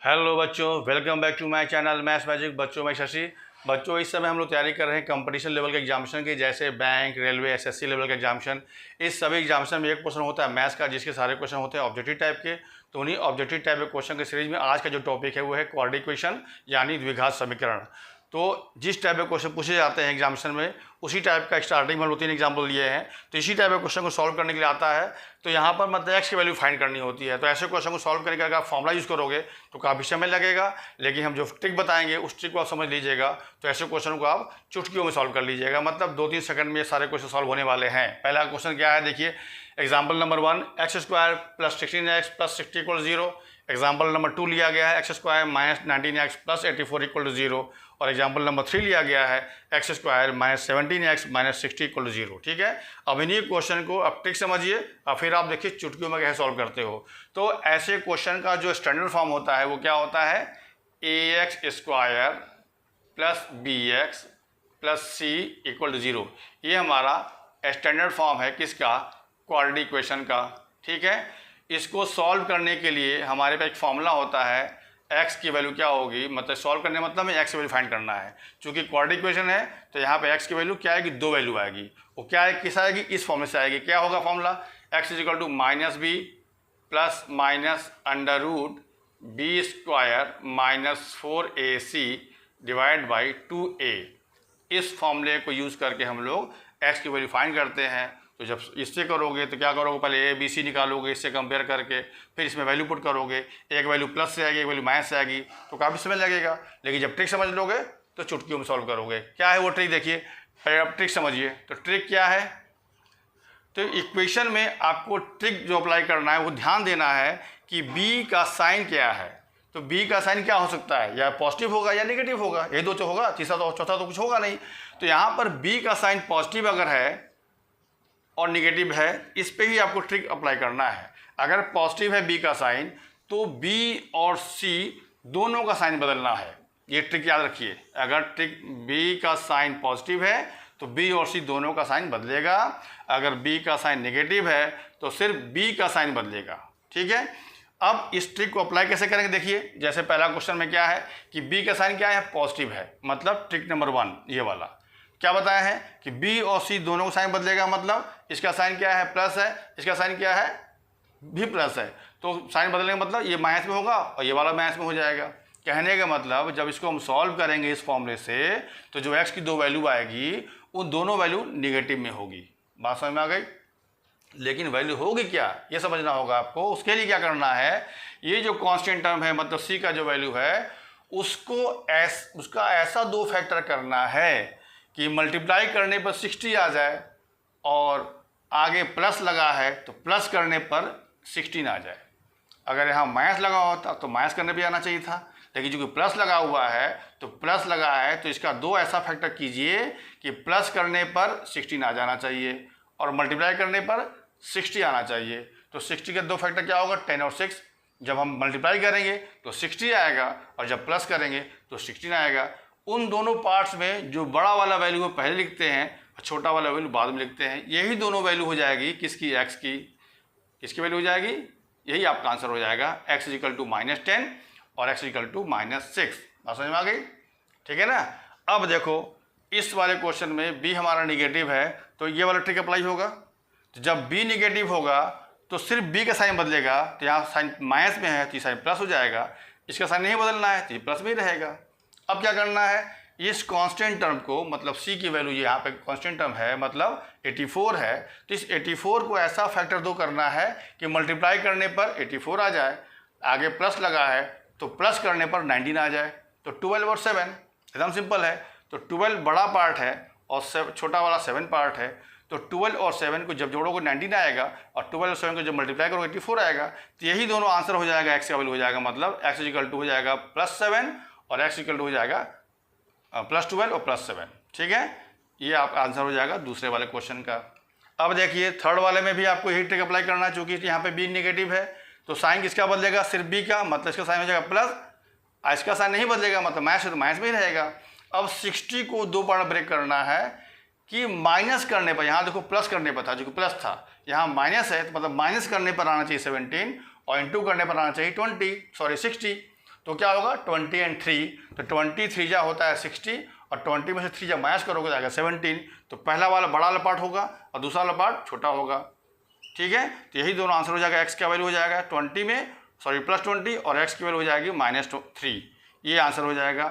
Hello बच्चों, welcome back to my channel maths magic. बच्चों, मैं शशि। बच्चों, इस समय हम लोग तैयारी कर रहे हैं कंपटीशन लेवल के एग्जामिनेशन की, जैसे बैंक, रेलवे, एसएससी लेवल के एग्जामिनेशन। इस सभी एग्जामिनेशन में एक क्वेश्चन होता है मैथ्स का, जिसके सारे क्वेश्चन होते हैं ऑब्जेक्टिव टाइप के। तो उन्हीं ऑब्जेक्टिव टाइप के क्वेश्चन के सीरीज में आज का जो टॉपिक है वो है क्वाड्रेटिक इक्वेशन, यानी द्विघात समीकरण। तो जिस टाइप के क्वेश्चन पूछे जाते हैं एग्जामिनेशन में, उसी टाइप का स्टार्टिंग में 2-3 एग्जाम्पल लिए हैं। तो इसी टाइप के क्वेश्चन को सॉल्व करने के लिए आता है। तो यहाँ पर मतलब एक्स की वैल्यू फाइंड करनी होती है। तो ऐसे क्वेश्चन को सॉल्व करने के अगर आप फॉर्मुला यूज़ करोगे तो काफ़ी समय लगेगा, लेकिन हम जो ट्रिक बताएंगे उस ट्रिक को आप समझ लीजिएगा। तो ऐसे क्वेश्चन को आप चुटकियों में सॉल्व कर लीजिएगा, मतलब 2-3 सेकंड में ये सारे क्वेश्चन सॉल्व होने वाले हैं। पहला क्वेश्चन क्या है, देखिए। Example number 1, x² + 16x + 60 = 0। Example number 2 लिया गया है x² - 19x + 84 = 0। और एग्जाम्पल नंबर 3 लिया गया है x² - 17x - 60 = 0। ठीक है। अब इन्हीं क्वेश्चन को आप ट्रिक समझिए और फिर आप देखिए चुटकियों में कैसे सॉल्व करते हो। तो ऐसे क्वेश्चन का जो स्टैंडर्ड फॉर्म होता है वो क्या होता है, ax² + bx + c = 0। ये हमारा स्टैंडर्ड फॉर्म है किसका, क्वाड्रेटिक इक्वेशन का। ठीक है। इसको सॉल्व करने के लिए हमारे पास एक फॉर्मूला होता है, x की वैल्यू क्या होगी, मतलब सॉल्व करने मतलब में x की वैल्यू फाइंड करना है। चूंकि क्वाड्रेटिक इक्वेशन है तो यहाँ पे x की वैल्यू क्या आएगी, 2 वैल्यू आएगी। वो क्या है, किस आएगी, इस फॉर्मूले से आएगी। क्या होगा formula, x = -b ± √b² - 4ac / 2a। इस फॉर्मूले को यूज़ करके हम लोग x की वैल्यू फाइंड करते हैं। तो जब इससे करोगे तो क्या करोगे, पहले a b c निकालोगे इससे कंपेयर करके, फिर इसमें वैल्यू पुट करोगे। एक वैल्यू प्लस से आएगी, एक वैल्यू माइनस से आएगी, तो काफ़ी समय लगेगा। लेकिन जब ट्रिक समझ लोगे तो चुटकियों में सॉल्व करोगे। क्या है वो ट्रिक, देखिए। पहले आप ट्रिक समझिए। तो ट्रिक क्या है, तो इक्वेशन में आपको ट्रिक जो अप्लाई करना है वो ध्यान देना है कि b का साइन क्या है। तो b का साइन क्या हो सकता है, या पॉजिटिव होगा या नेगेटिव होगा, ये दो तो होगा, तीसरा तो चौथा तो कुछ होगा नहीं। तो यहाँ पर b का साइन पॉजिटिव अगर है और निगेटिव है, इस पे ही आपको ट्रिक अप्लाई करना है। अगर पॉजिटिव है b का साइन तो b और c दोनों का साइन बदलना है। ये ट्रिक याद रखिए। अगर ट्रिक b का साइन पॉजिटिव है तो b और c दोनों का साइन बदलेगा। अगर b का साइन नेगेटिव है तो सिर्फ b का साइन बदलेगा। ठीक है। अब इस ट्रिक को अप्लाई कैसे करेंगे, देखिए। जैसे पहला क्वेश्चन में क्या है कि b का साइन क्या है, पॉजिटिव है, मतलब ट्रिक नंबर 1 ये वाला क्या बताया है कि b और c दोनों का साइन बदलेगा, मतलब इसका साइन क्या है, प्लस है, इसका साइन क्या है, भी प्लस है। तो साइन बदलने का मतलब ये माइनस में होगा और ये वाला माइनस में हो जाएगा। कहने का मतलब जब इसको हम सॉल्व करेंगे इस फॉर्मूले से, तो जो x की 2 वैल्यू आएगी वो दोनों वैल्यू निगेटिव में होगी। बात समझ में आ गई। लेकिन वैल्यू होगी क्या, ये समझना होगा आपको। उसके लिए क्या करना है, ये जो कांस्टेंट टर्म है, मतलब c का जो वैल्यू है, उसका ऐसा 2 फैक्टर करना है कि मल्टीप्लाई करने पर 60 आ जाए, और आगे प्लस लगा है तो प्लस करने पर 16 आ जाए। अगर यहाँ माइनस लगा होता तो माइनस करने पे आना चाहिए था, लेकिन चूंकि प्लस लगा हुआ है तो प्लस लगा है, तो इसका 2 ऐसा फैक्टर कीजिए कि प्लस करने पर 16 आ जाना चाहिए और मल्टीप्लाई करने पर 60 आना चाहिए। तो 60 के 2 फैक्टर क्या होगा, 10 और 6। जब हम मल्टीप्लाई करेंगे तो 60 आएगा और जब प्लस करेंगे तो 16 आएगा। उन दोनों पार्ट्स में जो बड़ा वाला वैल्यू पहले लिखते हैं और छोटा वाला वैल्यू बाद में लिखते हैं, यही दोनों वैल्यू हो जाएगी किसकी, x की। किसकी वैल्यू हो जाएगी, यही आपका आंसर हो जाएगा, x = -10 और x = -6। बात समझ में आ गई। ठीक है ना। अब देखो इस वाले क्वेश्चन में b हमारा निगेटिव है तो ये वाला ट्रिक अप्लाई होगा। तो जब b निगेटिव होगा तो सिर्फ b का साइन बदलेगा। तो यहाँ साइन माइनस में है तो ये साइन प्लस हो जाएगा, इसका साइन नहीं बदलना है तो ये प्लस में ही रहेगा। अब क्या करना है, इस कांस्टेंट टर्म को, मतलब c की वैल्यू यहाँ पे कांस्टेंट टर्म है, मतलब 84 है, तो इस 84 को ऐसा फैक्टर 2 करना है कि मल्टीप्लाई करने पर 84 आ जाए, आगे प्लस लगा है तो प्लस करने पर 19 आ जाए। तो 12 और 7 एकदम सिंपल है। तो 12 बड़ा पार्ट है और छोटा वाला 7 पार्ट है। तो 12 और 7 को जब जोड़ोगे 19 आएगा और 12 और 7 को जब मल्टीप्लाई करोगे 84 आएगा। तो यही दोनों आंसर हो जाएगा, x का वैल्यू हो जाएगा, मतलब x = हो जाएगा +7 और x = हो जाएगा +12 और +7। ठीक है। ये आप आंसर हो जाएगा दूसरे वाले क्वेश्चन का। अब देखिए थर्ड वाले में भी आपको यही ट्रिक अप्लाई करना है। चूँकि यहाँ पे b नेगेटिव है तो साइन किसका बदलेगा, सिर्फ b का, मतलब इसका साइन हो जाएगा प्लस, इसका साइन नहीं बदलेगा, मतलब माइनस है तो माइनस में ही रहेगा। अब 60 को 2 बार ब्रेक करना है कि माइनस करने पर, यहाँ देखो प्लस करने पर था, जो कि प्लस था, यहाँ माइनस है तो मतलब माइनस करने पर आना चाहिए 17 और इंटू करने पर आना चाहिए 60। तो क्या होगा 20 एंड 3, तो 20 3 जा होता है 60 और 20 में से 3 जब माइनस करोगे तो आएगा 17। तो पहला वाला बड़ा वाला पार्ट होगा और दूसरा वाला पार्ट छोटा होगा। ठीक है, तो यही दोनों आंसर हो जाएगा। एक्स का वैल्यू हो जाएगा 20 में +20 और एक्स की वैल्यू हो जाएगी -3, ये आंसर हो जाएगा।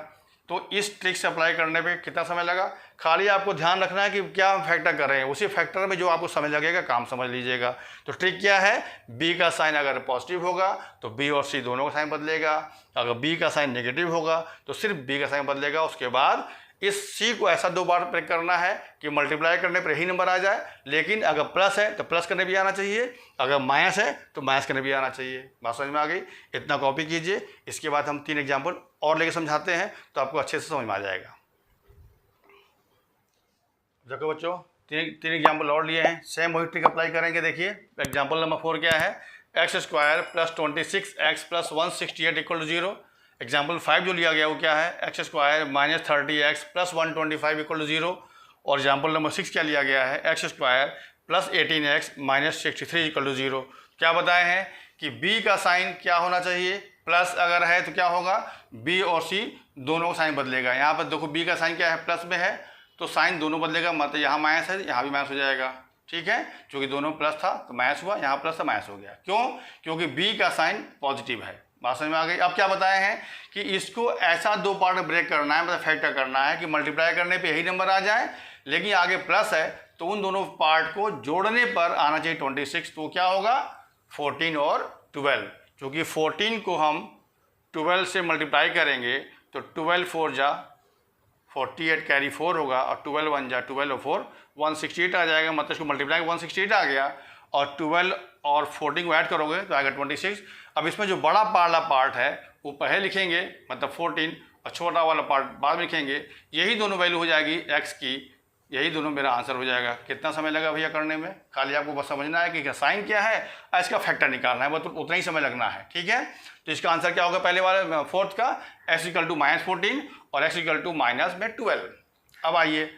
तो इस ट्रिक से अप्लाई करने पे कितना समय लगा, खाली आपको ध्यान रखना है कि क्या हम फैक्टर कर रहे हैं, उसी फैक्टर में जो आपको समय लगेगा काम समझ लीजिएगा। तो ट्रिक क्या है, बी का साइन अगर पॉजिटिव होगा तो बी और सी दोनों का साइन बदलेगा, अगर बी का साइन नेगेटिव होगा तो सिर्फ बी का साइन बदलेगा। उसके बाद इस सी को ऐसा 2 बार ब्रेक करना है कि मल्टीप्लाई करने पर यही नंबर आ जाए, लेकिन अगर प्लस है तो प्लस करने भी आना चाहिए, अगर माइनस है तो माइनस करने भी आना चाहिए। बात समझ में आ गई, इतना कॉपी कीजिए। इसके बाद हम 3 एग्जाम्पल और लेके समझाते हैं तो आपको अच्छे से समझ में आ जाएगा। देखो बच्चों, तीन एग्जाम्पल और लिए हैं, सेम वही ट्रिक अप्लाई करेंगे। देखिए एग्जाम्पल नंबर 4 क्या है, x² + 26x + 168 = 0। एग्जाम्पल 5 जो लिया गया वो क्या है, x² - 30x + 125 = 0। और एग्जाम्पल नंबर 6 क्या लिया गया है, x² + 18x - 63 = 0। क्या बताए हैं कि b का साइन क्या होना चाहिए, प्लस अगर है तो क्या होगा, b और c दोनों का साइन बदलेगा। यहाँ पर देखो b का साइन क्या है, प्लस में है तो साइन दोनों बदलेगा, मतलब यहाँ माइनस है यहाँ भी माइनस हो जाएगा। ठीक है, क्योंकि दोनों प्लस था तो माइनस हुआ, यहाँ प्लस था माइनस हो गया। क्यों, क्योंकि b का साइन पॉजिटिव है। बात समझ में आ गई। अब क्या बताए हैं कि इसको ऐसा 2 पार्ट में ब्रेक करना है, मतलब फैक्टर करना है कि मल्टीप्लाई करने पे यही नंबर आ जाए, लेकिन आगे प्लस है तो उन दोनों पार्ट को जोड़ने पर आना चाहिए 26। तो क्या होगा 14 और 12, क्योंकि 14 को हम 12 से मल्टीप्लाई करेंगे तो 12 4 जा 48 कैरी 4 होगा और 12 1 जा 12 और 4 168 आ जाएगा, मतलब इसको मल्टीप्लाई 168 आ गया और 12 और 14 को ऐड करोगे तो आएगा 26। अब इसमें जो बड़ा वाला पार्ट है वो पहले लिखेंगे, मतलब 14, और छोटा वाला पार्ट बाद में लिखेंगे। यही दोनों वैल्यू हो जाएगी एक्स की, यही दोनों मेरा आंसर हो जाएगा। कितना समय लगा भैया करने में, खाली आपको बस समझना है कि साइन क्या है और इसका फैक्टर निकालना है, बस उतना ही समय लगना है। ठीक है, तो इसका आंसर क्या होगा, पहले वाले 4th का x = -14 और x = -12। अब आइए,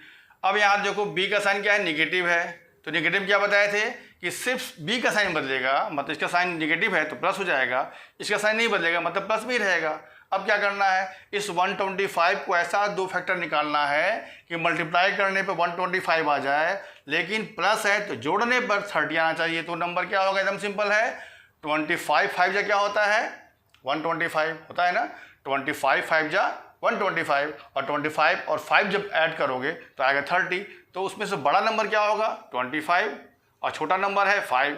अब यहाँ देखो b का साइन क्या है, निगेटिव है, तो निगेटिव क्या बताए थे कि सिर्फ b का साइन बदलेगा, मतलब इसका साइन निगेटिव है तो प्लस हो जाएगा, इसका साइन नहीं बदलेगा मतलब प्लस में ही रहेगा। अब क्या करना है, इस 125 को ऐसा 2 फैक्टर निकालना है कि मल्टीप्लाई करने पे 125 आ जाए, लेकिन प्लस है तो जोड़ने पर 30 आना चाहिए। तो नंबर क्या होगा, एकदम सिंपल है, 25 5 जा क्या होता है 125 होता है ना, 25 5 जा 125 और 25 और 5 जब ऐड करोगे तो आएगा 30। तो उसमें से बड़ा नंबर क्या होगा 25 और छोटा नंबर है 5,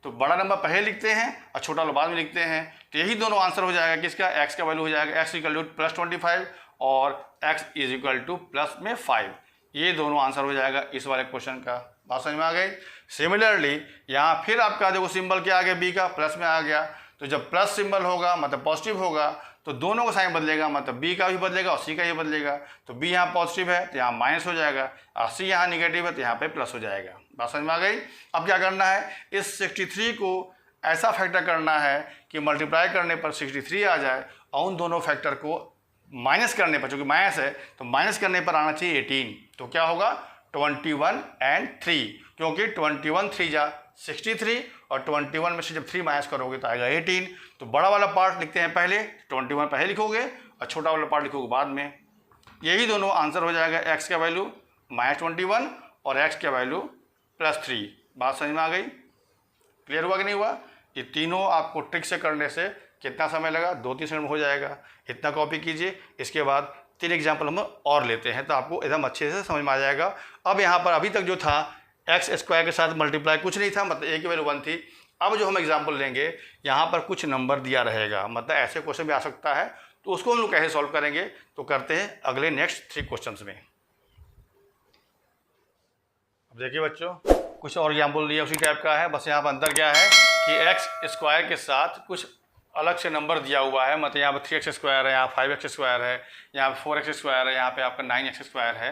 तो बड़ा नंबर पहले लिखते हैं और छोटा बाद में लिखते हैं। तो यही दोनों आंसर हो जाएगा किसका, एक्स का वैल्यू हो जाएगा x = +25 और x = +5। ये दोनों आंसर हो जाएगा इस वाले क्वेश्चन का। बात समझ में आ गई। सिमिलरली यहाँ फिर आपका देखो सिंबल क्या आ गया, b का प्लस में आ गया, तो जब प्लस सिंबल होगा मतलब पॉजिटिव होगा तो दोनों का साइन बदलेगा, मतलब b का भी बदलेगा और c का भी बदलेगा। तो b यहाँ पॉजिटिव है तो यहाँ माइनस हो जाएगा और c यहाँ निगेटिव है तो यहाँ पे प्लस हो जाएगा। बात समझ में आ गई। अब क्या करना है, इस 63 को ऐसा फैक्टर करना है कि मल्टीप्लाई करने पर 63 आ जाए और उन दोनों फैक्टर को माइनस करने पर, चूँकि माइनस है तो माइनस करने पर आना चाहिए 18। तो क्या होगा 21 and 3, क्योंकि 21 3 जा 63 और 21 में से जब 3 माइनस करोगे तो आएगा 18। तो बड़ा वाला पार्ट लिखते हैं पहले, 21 पहले लिखोगे और छोटा वाला पार्ट लिखोगे बाद में। यही दोनों आंसर हो जाएगा, x का वैल्यू -21 और x का वैल्यू +3। बात समझ में आ गई, क्लियर हुआ कि नहीं हुआ। ये तीनों आपको ट्रिक से करने से कितना समय लगा, 2-3 सेकंड में हो जाएगा। इतना कॉपी कीजिए। इसके बाद 3 एग्जाम्पल हम और लेते हैं तो आपको एकदम अच्छे से समझ में आ जाएगा। अब यहाँ पर अभी तक जो था x² के साथ मल्टीप्लाई कुछ नहीं था, मतलब a की वैल्यू 1 थी। अब जो हम एग्जाम्पल लेंगे यहाँ पर कुछ नंबर दिया रहेगा, मतलब ऐसे क्वेश्चन भी आ सकता है, तो उसको हम लोग कैसे सॉल्व करेंगे तो करते हैं अगले नेक्स्ट 3 क्वेश्चंस में। अब देखिए बच्चों, कुछ और एग्जाम्पल लिया उसी टाइप का है, बस यहाँ पर अंतर क्या है कि x² के साथ कुछ अलग से नंबर दिया हुआ है, मतलब यहाँ पर 3x² है, यहाँ 5x² है, यहाँ पर 4x² है, यहाँ पे आपका 9x² है।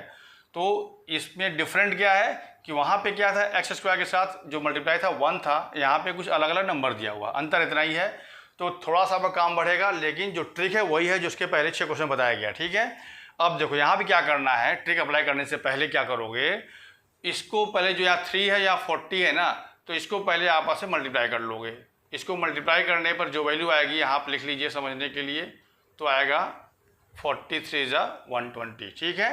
तो इसमें डिफरेंट क्या है कि वहाँ पे क्या था, x² के साथ जो मल्टीप्लाई था 1 था, यहाँ पे कुछ अलग अलग नंबर दिया हुआ, अंतर इतना ही है। तो थोड़ा सा आपका काम बढ़ेगा, लेकिन जो ट्रिक है वही है जो उसके पहले 6 क्वेश्चन बताया गया। ठीक है, अब देखो यहाँ पे क्या करना है, ट्रिक अप्लाई करने से पहले क्या करोगे, इसको पहले जो यहाँ 3 है या 40 है ना, तो इसको पहले आपस में मल्टीप्लाई कर लोगे। इसको मल्टीप्लाई करने पर जो वैल्यू आएगी यहाँ पर लिख लीजिए समझने के लिए, तो आएगा 43 × 120। ठीक है,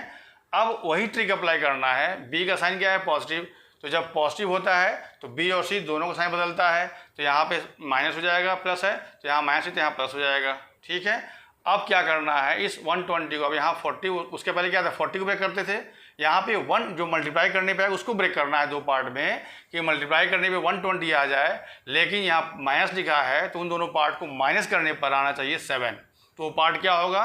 अब वही ट्रिक अप्लाई करना है। बी का साइन क्या है? पॉजिटिव। तो जब पॉजिटिव होता है तो बी और सी दोनों का साइन बदलता है, तो यहाँ पे माइनस हो जाएगा, प्लस है तो यहाँ माइनस है तो यहाँ प्लस हो जाएगा। ठीक है, अब क्या करना है, इस 120 को, अब यहाँ 40, उसके पहले क्या था 40 को ब्रेक करते थे, यहाँ पे 1 जो मल्टीप्लाई करने पे है उसको ब्रेक करना है दो पार्ट में, कि मल्टीप्लाई करने पे 120 आ जाए, लेकिन यहाँ माइनस लिखा है तो उन दोनों पार्ट को माइनस करने पर आना चाहिए 7। तो वो पार्ट क्या होगा?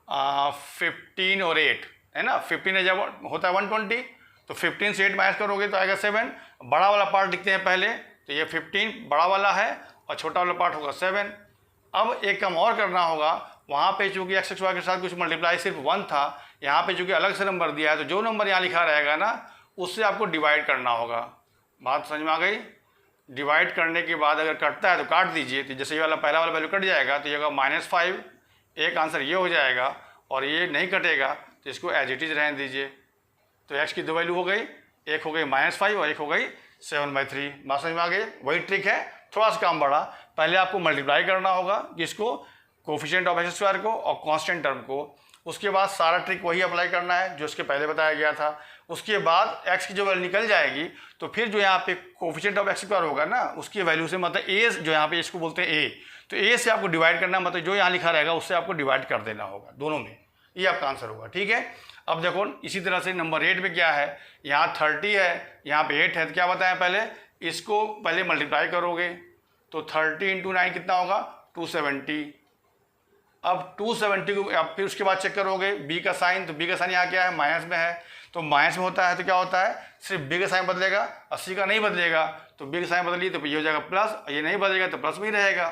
15 और 8 है ना। 15 जब होता है 120 तो 15 से 8 माइनस करोगे तो आएगा 7। बड़ा वाला पार्ट लिखते हैं पहले, तो ये 15 बड़ा वाला है और छोटा वाला पार्ट होगा 7। अब एक काम और करना होगा, वहाँ पे चूँकि एक्स एक्स वाई के साथ कुछ मल्टीप्लाई सिर्फ 1 था, यहाँ पे चूँकि अलग से नंबर दिया है तो जो नंबर यहाँ लिखा रहेगा ना उससे आपको डिवाइड करना होगा। बात समझ में आ गई? डिवाइड करने के बाद अगर कटता है तो काट दीजिए, तो जैसे ये वाला पहला वाला वैल्यू कट जाएगा तो ये होगा -5। एक आंसर ये हो जाएगा, और ये नहीं कटेगा तो इसको एज इट इज़ रहने दीजिए। तो एक्स की दो वैल्यू हो गई, एक हो गई -5 और एक हो गई 7/3। बात समझ में आ गई? वही ट्रिक है, थोड़ा सा काम बढ़ा। पहले आपको मल्टीप्लाई करना होगा किसको? कोफिशिएंट ऑफ एक्स स्क्वायर को और कांस्टेंट टर्म को। उसके बाद सारा ट्रिक वही अप्लाई करना है जो इसके पहले बताया गया था। उसके बाद एक्स की जो वैल्यू निकल जाएगी तो फिर जो यहाँ पे कोफिशिएंट ऑफ एक्स स्क्वायर होगा ना उसकी वैल्यू से, मतलब ए जो यहाँ पे इसको बोलते हैं ए, तो ए से आपको डिवाइड करना, मतलब जो यहाँ लिखा रहेगा उससे आपको डिवाइड कर देना होगा दोनों में। ये आपका आंसर होगा। ठीक है, अब देखो इसी तरह से नंबर 8 में क्या है, यहाँ 30 है, यहाँ पे 8 है, तो क्या बताएं पहले, इसको पहले मल्टीप्लाई करोगे तो 30 × 9 कितना होगा? 270। अब 270 को अब फिर उसके बाद चेक करोगे बी का साइन, तो बी का साइन यहाँ क्या है? माइनस में है, तो माइनस में होता है तो क्या होता है? सिर्फ बी का साइन बदलेगा, 80 का नहीं बदलेगा। तो बी का साइन बदलिए तो ये हो जाएगा प्लस, ये नहीं बदलेगा तो प्लस में ही रहेगा।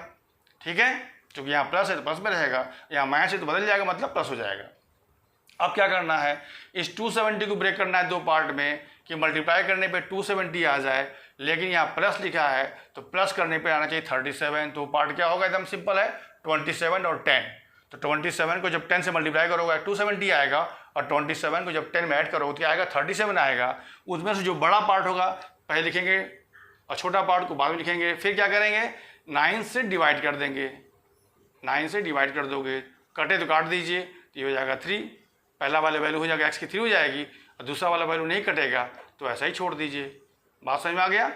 ठीक है, क्योंकि यहाँ प्लस है तो प्लस में रहेगा, यहाँ माइनस है तो बदल जाएगा, मतलब प्लस हो जाएगा। अब क्या करना है, इस 270 को ब्रेक करना है दो पार्ट में, कि मल्टीप्लाई करने पे 270 आ जाए, लेकिन यहाँ प्लस लिखा है तो प्लस करने पे आना चाहिए 37। तो पार्ट क्या होगा? एकदम सिंपल है, 27 और 10। तो 27 को जब 10 से मल्टीप्लाई करोगे 270 आएगा, और 27 को जब 10 में ऐड करोगे तो आएगा 37 आएगा। उसमें से जो बड़ा पार्ट होगा पहले लिखेंगे और छोटा पार्ट को बाद में लिखेंगे। फिर क्या करेंगे? 9 से डिवाइड कर देंगे, 9 से डिवाइड कर दोगे, कटे तो काट दीजिए, तो ये हो जाएगा 3। पहला वाला वैल्यू हो जाएगा एक्स की 3 हो जाएगी, और दूसरा वाला वैल्यू नहीं कटेगा तो ऐसा ही छोड़ दीजिए। बात समझ में आ गया?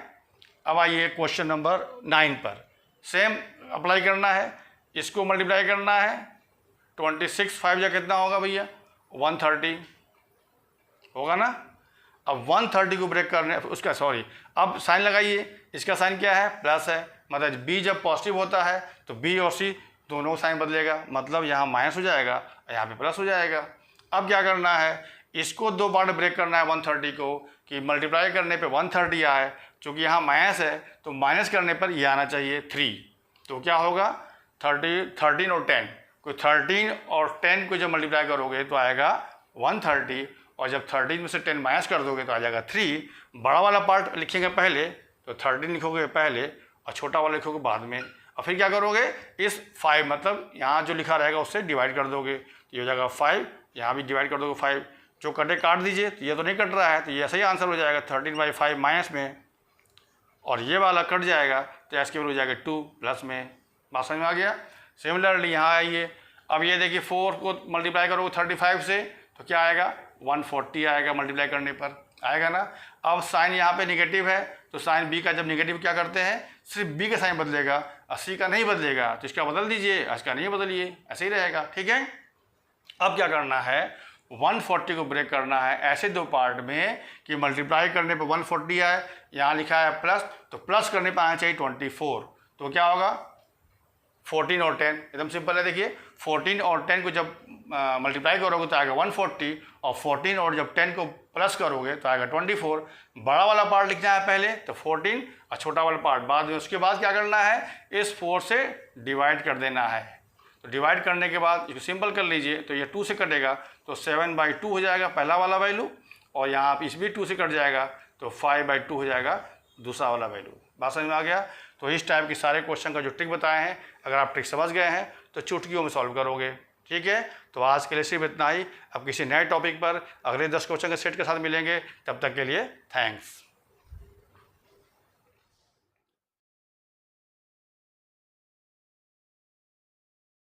अब आइए क्वेश्चन नंबर 9 पर, सेम अप्लाई करना है, इसको मल्टीप्लाई करना है। 26 5 जा कितना होगा भैया? 130 होगा ना। अब 130 को ब्रेक करने उसका अब साइन लगाइए, इसका साइन क्या है? प्लस है, मतलब बी जब पॉजिटिव होता है तो बी और सी दोनों साइन बदलेगा, मतलब यहाँ माइनस हो जाएगा यहाँ पे प्लस हो जाएगा। अब क्या करना है, इसको दो पार्ट ब्रेक करना है 130 को, कि मल्टीप्लाई करने पे 130 आए, चूँकि यहाँ माइनस है तो माइनस करने पर ये आना चाहिए 3। तो क्या होगा? 13 और 10 को, 13 और 10 को जब मल्टीप्लाई करोगे तो आएगा 130, और जब 13 में से 10 माइनस कर दोगे तो आ जाएगा 3। बड़ा वाला पार्ट लिखेंगे पहले, तो 13 लिखोगे पहले और छोटा वाला लिखोगे बाद में। और फिर क्या करोगे, इस 5 मतलब यहाँ जो लिखा रहेगा उससे डिवाइड कर दोगे, तो ये हो जाएगा 5, यहाँ भी डिवाइड कर दोगे 5, जो कटे काट दीजिए, तो ये तो नहीं कट रहा है तो ये ऐसा ही आंसर हो जाएगा 13/5 माइनस में, और ये वाला कट जाएगा तो एक्स की वैल्यू हो जाएगा 2 प्लस में। बात समझ में आ गया? सिमिलरली यहाँ आइए, अब ये देखिए 4 को मल्टीप्लाई करोगे 35 से तो क्या आएगा? 140 आएगा मल्टीप्लाई करने पर, आएगा ना। अब साइन यहाँ पे निगेटिव है तो साइन बी का जब निगेटिव क्या करते हैं, सिर्फ बी का साइन बदलेगा, 80 का नहीं बदलेगा, तो इसका बदल दीजिए, इसका नहीं बदलिए, ऐसे ही रहेगा। ठीक है, अब क्या करना है, 140 को ब्रेक करना है ऐसे दो पार्ट में कि मल्टीप्लाई करने पे 140 आए, यहाँ लिखा है प्लस, तो प्लस करने पे आना चाहिए 24। तो क्या होगा? 14 और 10, एकदम सिंपल है। देखिए 14 और 10 को जब मल्टीप्लाई करोगे तो आएगा 140, और 14 और जब 10 को प्लस करोगे तो आएगा 24। बड़ा वाला पार्ट लिखना है पहले, तो 14, और छोटा वाला पार्ट बाद में। उसके बाद क्या करना है, इस 4 से डिवाइड कर देना है। तो डिवाइड करने के बाद इसको सिंपल कर लीजिए, तो ये 2 से कटेगा तो 7/2 हो जाएगा पहला वाला वैल्यू, और यहाँ इस भी 2 से कट जाएगा तो 5/2 हो जाएगा दूसरा वाला वैल्यू। बात समझ में आ गया? तो इस टाइप के सारे क्वेश्चन का जो ट्रिक बताए हैं, अगर आप ट्रिक समझ गए हैं तो चुटकियों में सॉल्व करोगे। ठीक है, तो आज के लिए सिर्फ इतना ही। अब किसी नए टॉपिक पर अगले 10 क्वेश्चन के सेट के साथ मिलेंगे, तब तक के लिए थैंक्स।